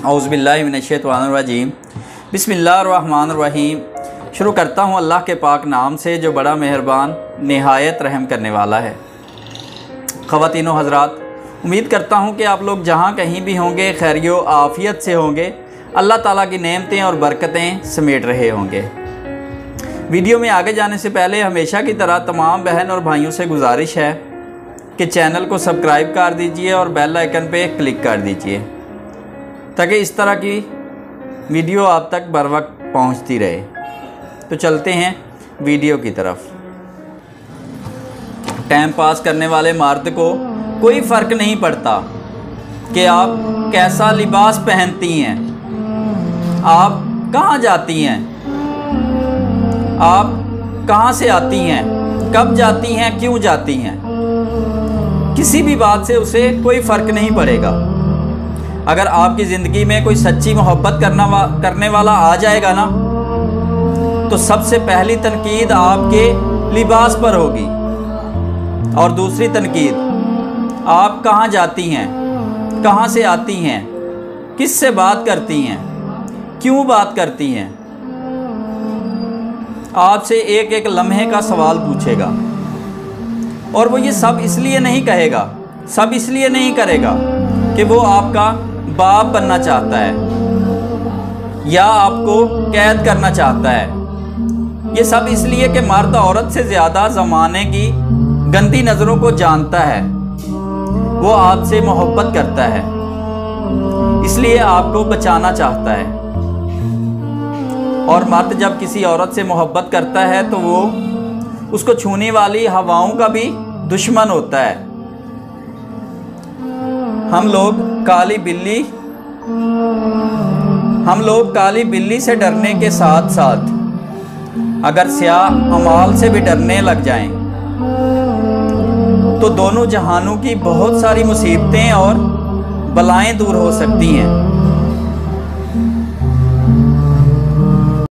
औज़ु बिल्लाहि मिनश्शैतानिर्रजीम बिस्मिल्लाहिर्रहमानिर्रहीम। शुरू करता हूँ अल्लाह के पाक नाम से जो बड़ा मेहरबान निहायत रहम करने वाला है। ख़वातीन व हज़रात, उम्मीद करता हूँ कि आप लोग जहाँ कहीं भी होंगे खैरियो आफ़ियत से होंगे, अल्लाह ताला की नेमतें और बरकतें समेट रहे होंगे। वीडियो में आगे जाने से पहले हमेशा की तरह तमाम बहन और भाइयों से गुजारिश है कि चैनल को सब्सक्राइब कर दीजिए और बेल आइकन पे क्लिक कर दीजिए ताकि इस तरह की वीडियो आप तक बर वक्त पहुँचती रहे। तो चलते हैं वीडियो की तरफ। टाइम पास करने वाले मर्द को कोई फ़र्क नहीं पड़ता कि आप कैसा लिबास पहनती हैं, आप कहाँ जाती हैं, आप कहाँ से आती हैं, कब जाती हैं, क्यों जाती हैं। किसी भी बात से उसे कोई फ़र्क नहीं पड़ेगा। अगर आपकी ज़िंदगी में कोई सच्ची मोहब्बत करने वाला आ जाएगा ना, तो सबसे पहली तनकीद आपके लिबास पर होगी और दूसरी तनकीद आप कहाँ जाती हैं, कहाँ से आती हैं, किस से बात करती हैं, क्यों बात करती हैं। आपसे एक एक लम्हे का सवाल पूछेगा और वो ये सब इसलिए नहीं कहेगा, सब इसलिए नहीं करेगा कि वो आपका बाप बनना चाहता है या आपको कैद करना चाहता है। ये सब इसलिए कि मर्द औरत से ज़्यादा ज़माने की गंदी नज़रों को जानता है, वो आपसे मोहब्बत करता है, इसलिए आपको बचाना चाहता है। और मर्द जब किसी औरत से मोहब्बत करता है तो वो उसको छूने वाली हवाओं का भी दुश्मन होता है। हम लोग काली बिल्ली से डरने के साथ साथ अगर स्याह अमाल से भी डरने लग जाएं तो दोनों जहानों की बहुत सारी मुसीबतें और बलाएं दूर हो सकती हैं।